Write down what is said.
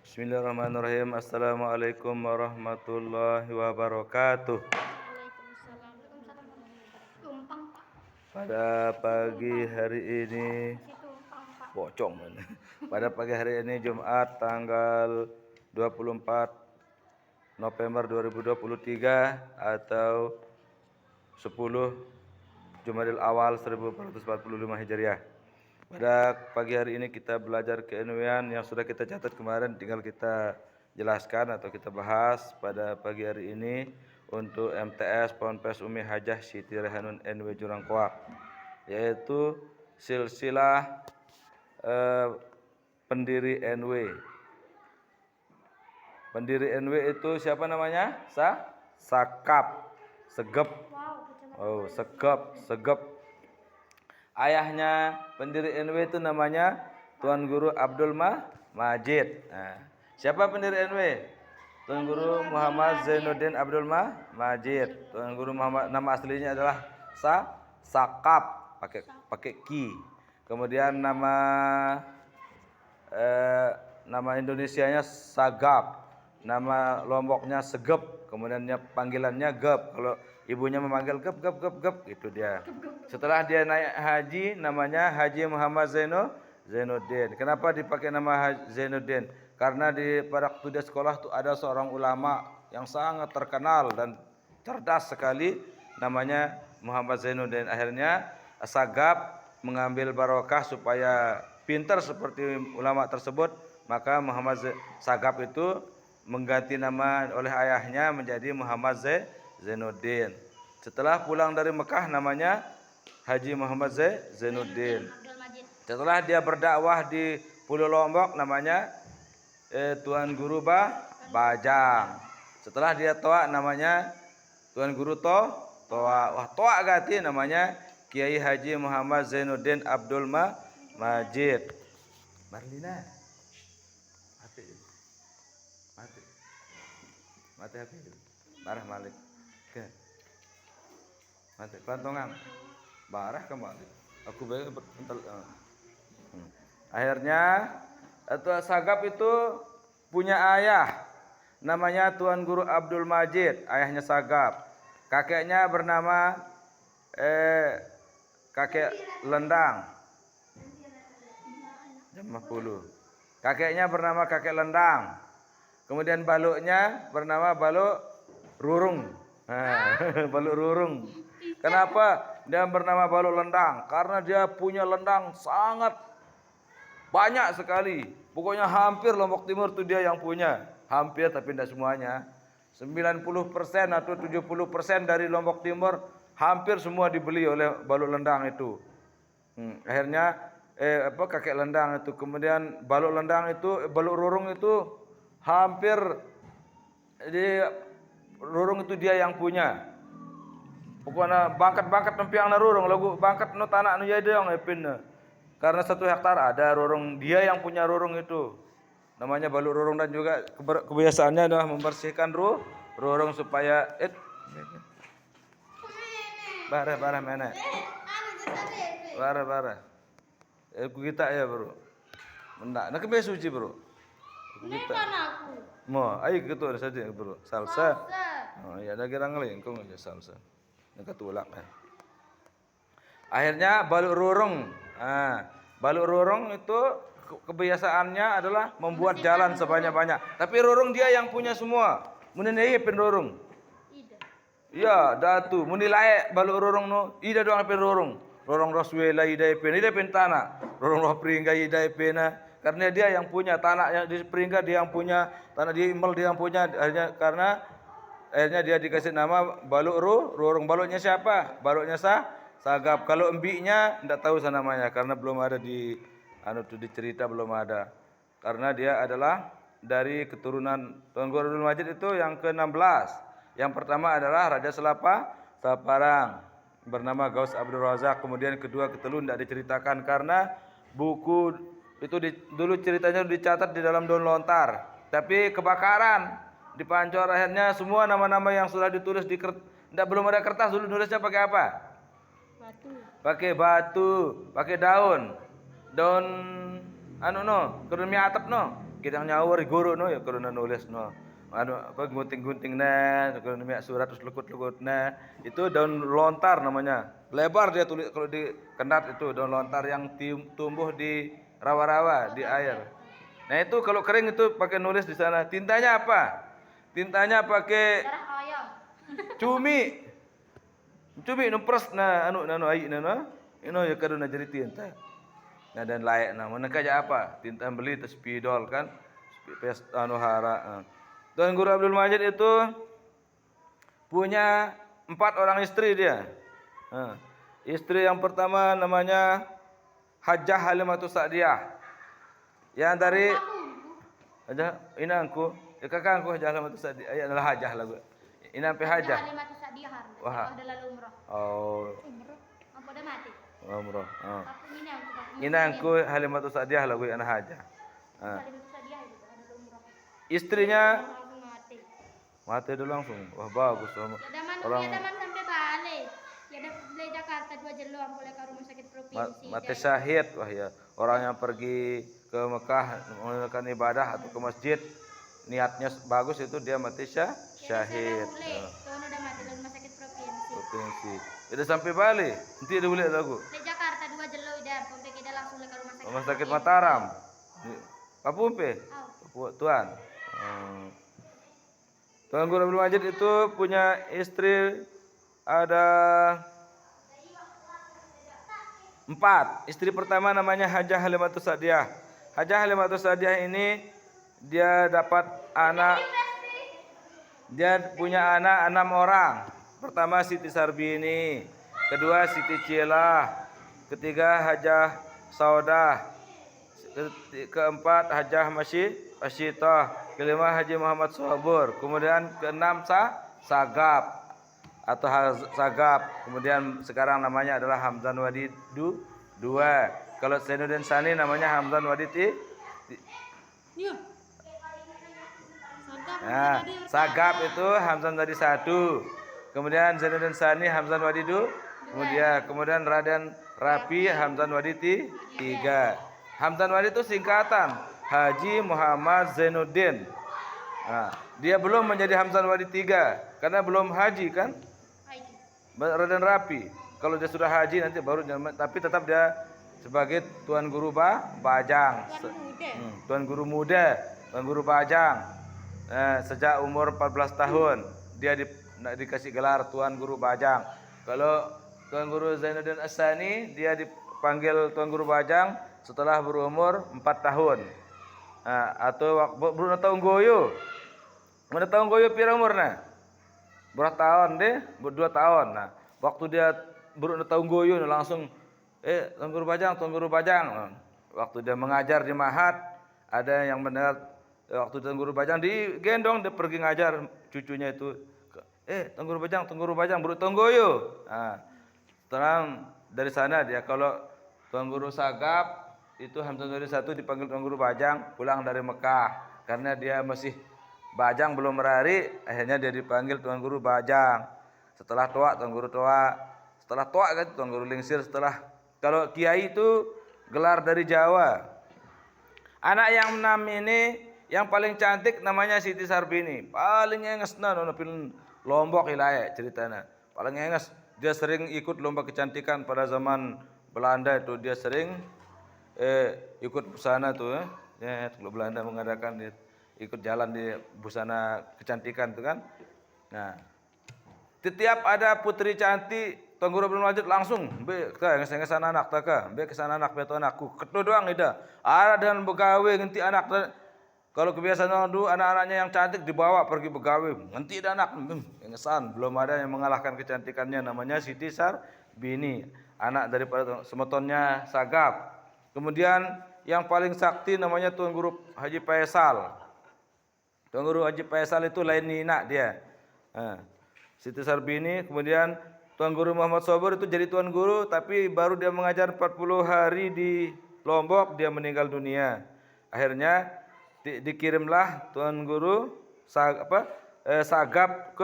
Bismillahirrahmanirrahim. Assalamualaikum warahmatullahi wabarakatuh. Waalaikumsalam. Tumpang, Pak. Pada pagi Tumpang. hari ini, Si tumpang, Pak. bocong. Pada pagi hari ini Jumat tanggal 24 November 2023 atau 10 Jumadil Awal 1445 Hijriah. Pada pagi hari ini kita belajar ke-NW yang sudah kita catat kemarin, tinggal kita jelaskan atau kita bahas pada pagi hari ini untuk MTS Ponpes Umi Hajah Siti Rehanun NW Jurangkoak, yaitu silsilah pendiri NW. Pendiri NW itu siapa namanya? Sakap, Segep. Oh, Segep. Ayahnya pendiri NW itu namanya Tuan Guru Abdul Majid. Nah, siapa pendiri NW? Tuan Guru Muhammad Zainuddin Abdul Majid. Tuan Guru Muhammad, nama aslinya adalah Sakap, pakai ki. Kemudian nama Indonesianya Sagap. Nama Lomboknya Segep, kemudian panggilannya Gep. Kalau ibunya memanggil Gep itu dia. Setelah dia naik haji, namanya Haji Muhammad Zainuddin. Kenapa dipakai nama Zainuddin? Karena pada waktu dia sekolah tuh ada seorang ulama yang sangat terkenal dan cerdas sekali, namanya Muhammad Zainuddin. Akhirnya Sagap mengambil barokah supaya pintar seperti ulama tersebut, maka Muhammad Sagap itu mengganti nama oleh ayahnya menjadi Muhammad Zainuddin. Setelah pulang dari Mekah namanya Haji Muhammad Zainuddin. Setelah dia berdakwah di Pulau Lombok namanya Tuan Guru Bajang. Setelah dia toa namanya Tuan Guru Toa. Wah, toa ganti namanya Kiai Haji Muhammad Zainuddin Abdul Majid. Marlina. Mati habis. Marah Malik. Ke. Mati pelantongan. Marah kembali. Aku bentar. Akhirnya Tuan Sagap itu punya ayah namanya Tuan Guru Abdul Majid, ayahnya Sagap. Kakeknya bernama kakek Lendang. Jam 10. Kakeknya bernama kakek Lendang. Kemudian baluknya bernama baluk rurung. Baluk rurung. Kenapa dia bernama baluk lendang? Karena dia punya lendang sangat banyak sekali. Pokoknya hampir Lombok Timur itu dia yang punya. Hampir tapi tidak semuanya. 90% atau 70% dari Lombok Timur hampir semua dibeli oleh baluk lendang itu. Akhirnya kakek lendang itu, kemudian baluk lendang itu, baluk rurung itu hampir rurung itu dia yang punya. Pokoknya bangkat tempiang na rurung lagu bangkat no tanah nu jadi yang epin. Karena 1 hektar ada rurung, dia yang punya rurung itu. Namanya baluk rurung, dan juga kebiasaannya adalah membersihkan rurung supaya barah mana. Barah. Kita ya, Bro. Mendak, nak kebiasa suci, Bro. Kita. Mo, ayo gitu ada saja, Bro. Salsa. Oh, ya ada gerang lengkung aja salsa. Nak ketulak kan. Akhirnya baluk rurung. Baluk rurung itu kebiasaannya adalah membuat jalan sebanyak-banyak. Tapi rurung dia yang punya semua. Mun ini pin rurung. Iya, datu. Mun lae baluk rurung no, ida doang pin rurung. Rurung roswela ida pin tanah. Rurung roh pringga ida pina. Karena dia yang punya tanah yang di Peringga, dia yang punya tanah di Imel, dia yang punya. Akhirnya dia dikasih nama baluk rurung. Baluknya siapa? Baluknya Sagap. Kalau embiknya tidak tahu saya namanya karena belum ada di cerita, belum ada. Karena dia adalah dari keturunan Tuan Guru Abdul Majid itu yang ke-16. Yang pertama adalah Raja Saparang bernama Gaus Abdul Razak. Kemudian kedua ketelu tidak diceritakan karena buku itu dulu ceritanya dicatat di dalam daun lontar, tapi kebakaran di Pancor. Akhirnya semua nama-nama yang sudah ditulis belum ada kertas, dulu nulisnya pakai apa? Pakai batu, pakai daun kedun atap kidang nyawur guru no ya karena nulis no. Anu apa gunting-gunting kalau miak surat terus lekut-lekut itu daun lontar namanya. Lebar dia tulis kalau di kendat itu daun lontar yang tumbuh di rawa-rawa di air. Nah itu kalau kering itu pakai nulis di sana. Tintanya apa? Tintanya pakai Darah ayam. cumi. Cumi numpres anu ai ino ya kaduna jadi tinta. Nah dan layak mana kaja apa? Tinta beli terus spidol kan. Pes anu hara. Tuan Guru Abdul Majid itu punya 4 orang istri dia. Istri yang pertama namanya Hajjah Halimatus Sa'diyah. Yang dari Hajjah inangku, kakakku Hajjah Halimatus Sa'diyah. Adalah Hajjah lah gue. Inang pe Hajjah. Halimatus Sa'diyah. Wah. Udah lalu umroh. Oh. Umroh. Apa udah mati? Umroh. Tapi ini aku. Inangku Halimatus Sa'diyah lah gue anak Hajjah. Halimatus Sa'diyah itu ada umroh. Istrinya Langsung mati. mati dulu langsung. Wah bagus. Ya daman sampai balik. Ya ada beli Jakarta 2 jelo boleh ke rumah sakit provinsi. Mati syahid wah ya. Orang yang pergi ke Mekah menunaikan ibadah atau ke masjid niatnya bagus itu dia mati syahid. Tuan udah mati di rumah sakit provinsi. Itu sampai Bali. Nanti ada boleh lagu. Di Jakarta 2 jelo udah sampai kita langsung ke rumah sakit. Rumah sakit Mataram. Papumpe. Oh. Tuan. Tuan Guru Abdul Majid itu punya istri ada 4. Istri pertama namanya Hajjah Halimatus Sa'diyah. Hajjah Halimatus Sa'diyah ini dia dapat anak. Dia punya anak 6 orang. Pertama Siti Sarbini, kedua Siti Cielah, ketiga Hajjah Saudah, keempat Hajjah Masyitah, kelima Haji Muhammad Sobur, kemudian keenam Sagap atau Sagap, kemudian sekarang namanya adalah Hamzan Wadi 2. Kalau Zainuddin Sani namanya Hamzan Wadi Nah, Sagap itu Hamzan Wadi 1. Kemudian Zainuddin Sani Hamzan Wadi 2. Kemudian Raden Rapi Hamzan Wadi 3. Hamzan Wadi itu singkatan Haji Muhammad Zainuddin. Nah, dia belum menjadi Hamzan Wadi 3 karena belum haji kan? Raden Rapi. Kalau dia sudah haji nanti baru tapi tetap dia sebagai Tuan Guru Bajang. Tuan Guru Muda, Tuan Guru Bajang. Sejak umur 14 tahun dia dikasih gelar Tuan Guru Bajang. Kalau Tuan Guru Zainuddin As-Sani dia dipanggil Tuan Guru Bajang setelah berumur 4 tahun. Atau berumur tahun goyo. Mana tahun goyo pira umurna? Berapa tahun deh? 2 tahun. Nah, waktu dia berumur tahun goyo langsung Tuan Guru Bajang, Tuan Guru Bajang. Waktu dia mengajar di Mahat, ada yang mendengar waktu Tuan Guru Bajang digendong dia pergi ngajar cucunya itu. Tuan Guru Bajang baru tahun goyo. Sekarang dari sana dia kalau Tuan Guru Sagap itu Hamzan Wadi 1 dipanggil Tuan Guru Bajang pulang dari Mekah karena dia masih Bajang belum merari, akhirnya dia dipanggil Tuan Guru Bajang. Setelah tua Tuan Guru tua, setelah tua kan Tuan Guru Lingsir, setelah kalau kiai itu gelar dari Jawa. Anak yang 6 ini yang paling cantik namanya Siti Sarbini. Paling engesna nonton Lombok wilayah ceritanya. Paling enges. Dia sering ikut lomba kecantikan pada zaman Belanda itu dia sering ikut busana tuh ya. Kalau Belanda mengadakan dia ikut jalan di busana kecantikan tuh kan. Nah, setiap ada putri cantik Tuan Guru Abdul Majid langsung nges-ngesan anak taka, kesana anak beto anakku. Ketu doang ida. Ada dan begawe ngenti anak. Kalau kebiasaan orang dulu anak-anaknya yang cantik dibawa pergi begawe. Ngenti ada anak ngesan. Belum ada yang mengalahkan kecantikannya namanya Siti Sarbini, anak daripada semetonnya Sagap. Kemudian yang paling sakti namanya Tuan Guru Haji Faisal. Tuan Guru Haji Faisal itu lain nina dia. Siti Sarbini, kemudian Tuan Guru Muhammad Sobur itu jadi Tuan Guru, tapi baru dia mengajar 40 hari di Lombok, dia meninggal dunia. Akhirnya dikirimlah Tuan Guru Sagap ke